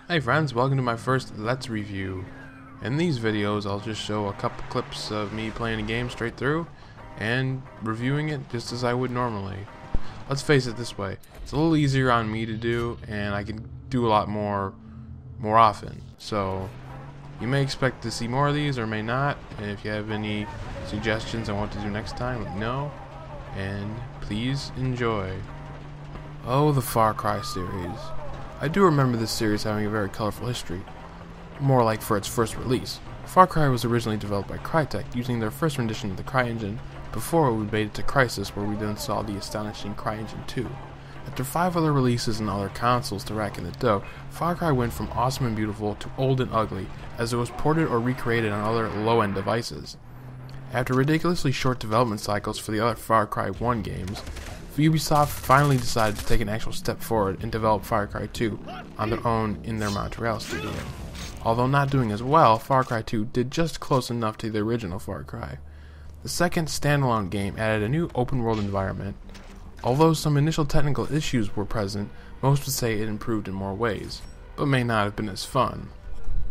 Hey friends, welcome to my first Let's Review. In these videos I'll just show a couple clips of me playing a game straight through and reviewing it just as I would normally. Let's face it this way, it's a little easier on me to do and I can do a lot more often. So you may expect to see more of these or may not, and if you have any suggestions on what to do next time, let me know, and please enjoy. Oh, the Far Cry series. I do remember this series having a very colorful history, more like for its first release. Far Cry was originally developed by Crytek using their first rendition of the CryEngine before we made it to Crysis, where we then saw the astonishing CryEngine 2. After 5 other releases and other consoles to rack in the dough, Far Cry went from awesome and beautiful to old and ugly as it was ported or recreated on other low-end devices. After ridiculously short development cycles for the other Far Cry 1 games, Ubisoft finally decided to take an actual step forward and develop Far Cry 2 on their own in their Montreal studio. Although not doing as well, Far Cry 2 did just close enough to the original Far Cry. The second standalone game added a new open-world environment. Although some initial technical issues were present, most would say it improved in more ways, but may not have been as fun.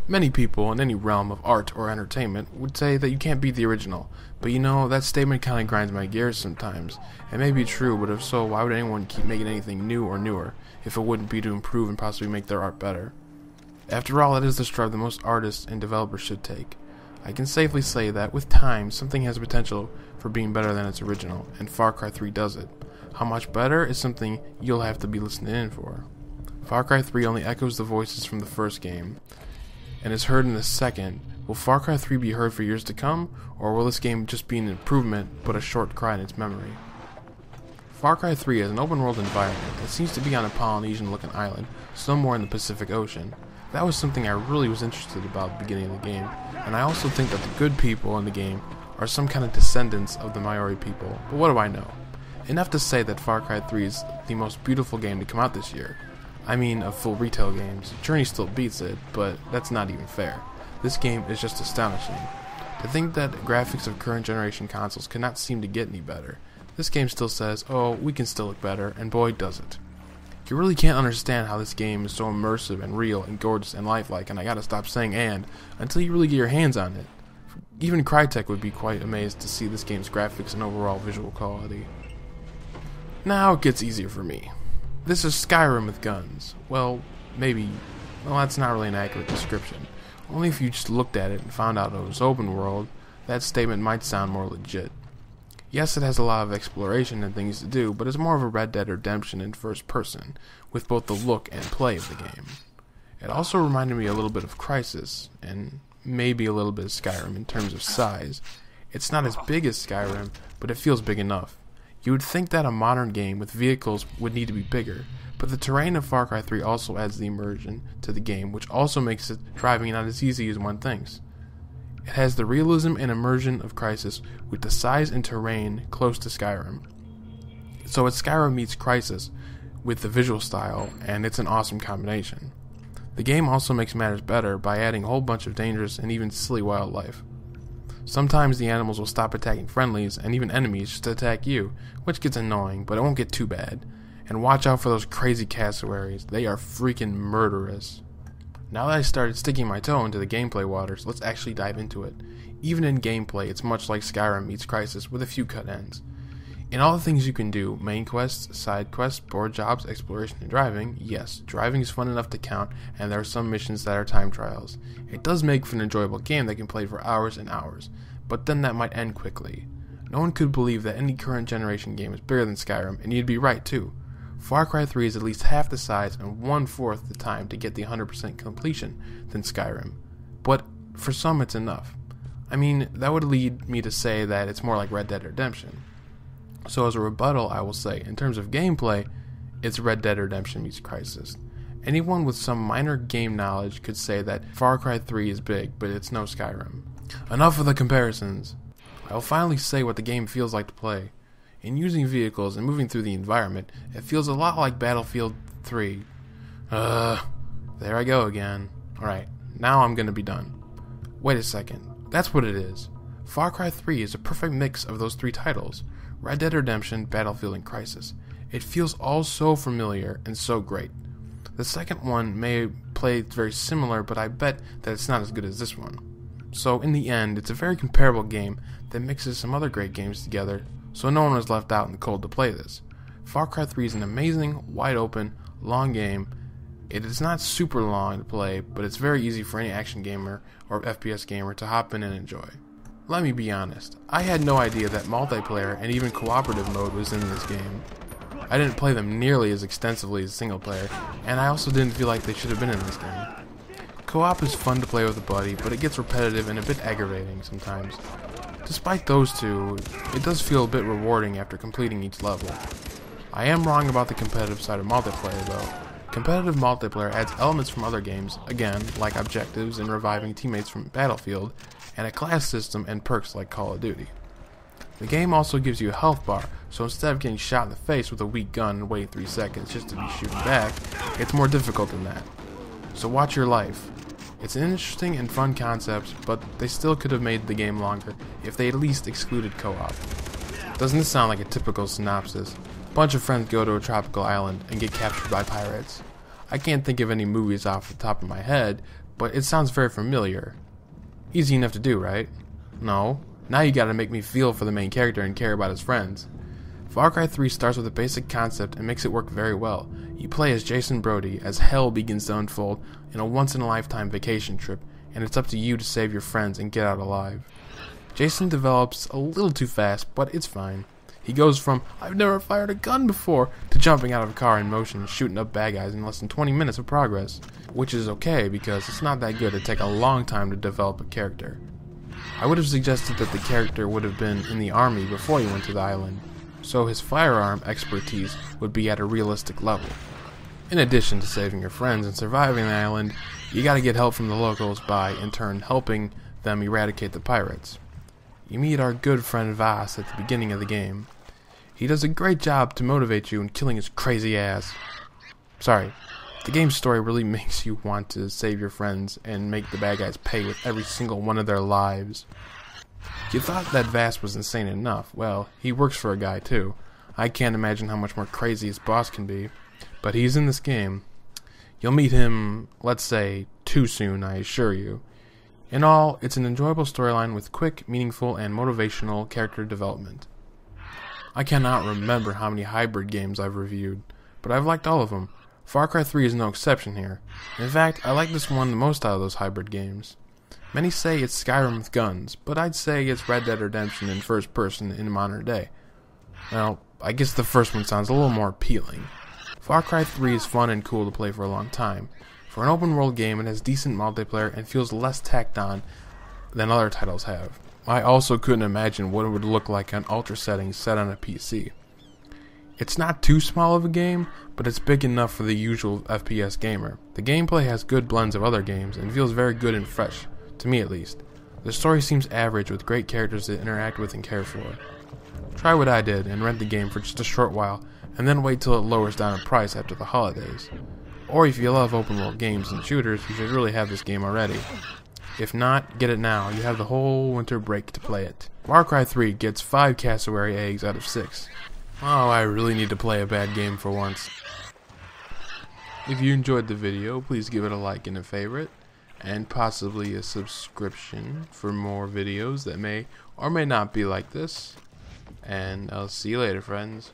Many people in any realm of art or entertainment would say that you can't beat the original, but you know, that statement kinda grinds my gears sometimes. It may be true, but if so, why would anyone keep making anything new or newer, if it wouldn't be to improve and possibly make their art better? After all, it is the strive that most artists and developers should take. I can safely say that, with time, something has potential for being better than its original, and Far Cry 3 does it. How much better is something you'll have to be listening in for. Far Cry 3 only echoes the voices from the first game, and is heard in the second. Will Far Cry 3 be heard for years to come, or will this game just be an improvement but a short cry in its memory? Far Cry 3 is an open world environment that seems to be on a Polynesian looking island somewhere in the Pacific Ocean. That was something I really was interested about at the beginning of the game, and I also think that the good people in the game are some kind of descendants of the Maori people, but what do I know? Enough to say that Far Cry 3 is the most beautiful game to come out this year. I mean, of full retail games. Journey still beats it, but that's not even fair. This game is just astonishing. To think that graphics of current generation consoles cannot seem to get any better. This game still says, oh, we can still look better, and boy does it. You really can't understand how this game is so immersive and real and gorgeous and lifelike, and I gotta stop saying and, until you really get your hands on it. Even Crytek would be quite amazed to see this game's graphics and overall visual quality. Now it gets easier for me. This is Skyrim with guns. Well, maybe. Well, that's not really an accurate description. Only if you just looked at it and found out it was open world, that statement might sound more legit. Yes, it has a lot of exploration and things to do, but it's more of a Red Dead Redemption in first person, with both the look and play of the game. It also reminded me a little bit of Crysis, and maybe a little bit of Skyrim in terms of size. It's not as big as Skyrim, but it feels big enough. You would think that a modern game with vehicles would need to be bigger, but the terrain of Far Cry 3 also adds the immersion to the game, which also makes it driving not as easy as one thinks. It has the realism and immersion of Crysis with the size and terrain close to Skyrim. So it's Skyrim meets Crysis with the visual style, and it's an awesome combination. The game also makes matters better by adding a whole bunch of dangerous and even silly wildlife. Sometimes the animals will stop attacking friendlies and even enemies just to attack you, which gets annoying, but it won't get too bad. And watch out for those crazy cassowaries, they are freaking murderous. Now that I started sticking my toe into the gameplay waters, let's actually dive into it. Even in gameplay, it's much like Skyrim meets Crysis with a few cut ends. In all the things you can do, main quests, side quests, board jobs, exploration, and driving, yes, driving is fun enough to count, and there are some missions that are time trials. It does make for an enjoyable game that can play for hours and hours, but then that might end quickly. No one could believe that any current generation game is bigger than Skyrim, and you'd be right too. Far Cry 3 is at least half the size and 1/4 the time to get the 100% completion than Skyrim, but for some it's enough. I mean, that would lead me to say that it's more like Red Dead Redemption. So as a rebuttal, I will say, in terms of gameplay, it's Red Dead Redemption meets Crysis. Anyone with some minor game knowledge could say that Far Cry 3 is big, but it's no Skyrim. Enough of the comparisons. I will finally say what the game feels like to play. In using vehicles and moving through the environment, it feels a lot like Battlefield 3. There I go again. Alright, Now I'm gonna be done. Wait a second, that's what it is. Far Cry 3 is a perfect mix of those three titles: Red Dead Redemption, Battlefield, and Crysis. It feels all so familiar and so great. The second one may play very similar, but I bet that it's not as good as this one. So in the end, it's a very comparable game that mixes some other great games together, so no one was left out in the cold to play this. Far Cry 3 is an amazing, wide open, long game. It is not super long to play, but it's very easy for any action gamer or FPS gamer to hop in and enjoy. Let me be honest, I had no idea that multiplayer and even cooperative mode was in this game. I didn't play them nearly as extensively as single player, and I also didn't feel like they should have been in this game. Co-op is fun to play with a buddy, but it gets repetitive and a bit aggravating sometimes. Despite those two, it does feel a bit rewarding after completing each level. I am wrong about the competitive side of multiplayer though. Competitive multiplayer adds elements from other games, again, like objectives and reviving teammates from Battlefield, and a class system and perks like Call of Duty. The game also gives you a health bar, so instead of getting shot in the face with a weak gun and waiting 3 seconds just to be shooting back, it's more difficult than that. So watch your life. It's an interesting and fun concept, but they still could have made the game longer if they at least excluded co-op. Doesn't this sound like a typical synopsis? A bunch of friends go to a tropical island and get captured by pirates. I can't think of any movies off the top of my head, but it sounds very familiar. Easy enough to do, right? No. Now you gotta make me feel for the main character and care about his friends. Far Cry 3 starts with a basic concept and makes it work very well. You play as Jason Brody as hell begins to unfold in a once-in-a-lifetime vacation trip, and it's up to you to save your friends and get out alive. Jason develops a little too fast, but it's fine. He goes from, "I've never fired a gun before," to jumping out of a car in motion and shooting up bad guys in less than 20 minutes of progress. Which is okay, because it's not that good to take a long time to develop a character. I would have suggested that the character would have been in the army before he went to the island, so his firearm expertise would be at a realistic level. In addition to saving your friends and surviving the island, you gotta get help from the locals by, in turn, helping them eradicate the pirates. You meet our good friend Vaas at the beginning of the game. He does a great job to motivate you in killing his crazy ass. Sorry, the game's story really makes you want to save your friends and make the bad guys pay with every single one of their lives. You thought that Vaas was insane enough. Well, he works for a guy too. I can't imagine how much more crazy his boss can be. But he's in this game. You'll meet him, let's say, too soon, I assure you. In all, it's an enjoyable storyline with quick, meaningful, and motivational character development. I cannot remember how many hybrid games I've reviewed, but I've liked all of them. Far Cry 3 is no exception here. In fact, I like this one the most out of those hybrid games. Many say it's Skyrim with guns, but I'd say it's Red Dead Redemption in first person in modern day. Well, I guess the first one sounds a little more appealing. Far Cry 3 is fun and cool to play for a long time. For an open world game, it has decent multiplayer and feels less tacked on than other titles have. I also couldn't imagine what it would look like on ultra settings set on a PC. It's not too small of a game, but it's big enough for the usual FPS gamer. The gameplay has good blends of other games and feels very good and fresh, to me at least. The story seems average with great characters to interact with and care for. Try what I did and rent the game for just a short while, and then wait till it lowers down in price after the holidays. Or if you love open world games and shooters, you should really have this game already. If not, get it now. You have the whole winter break to play it. Far Cry 3 gets 5 cassowary eggs out of 6. Oh, I really need to play a bad game for once. If you enjoyed the video, please give it a like and a favorite, and possibly a subscription for more videos that may or may not be like this. And I'll see you later, friends.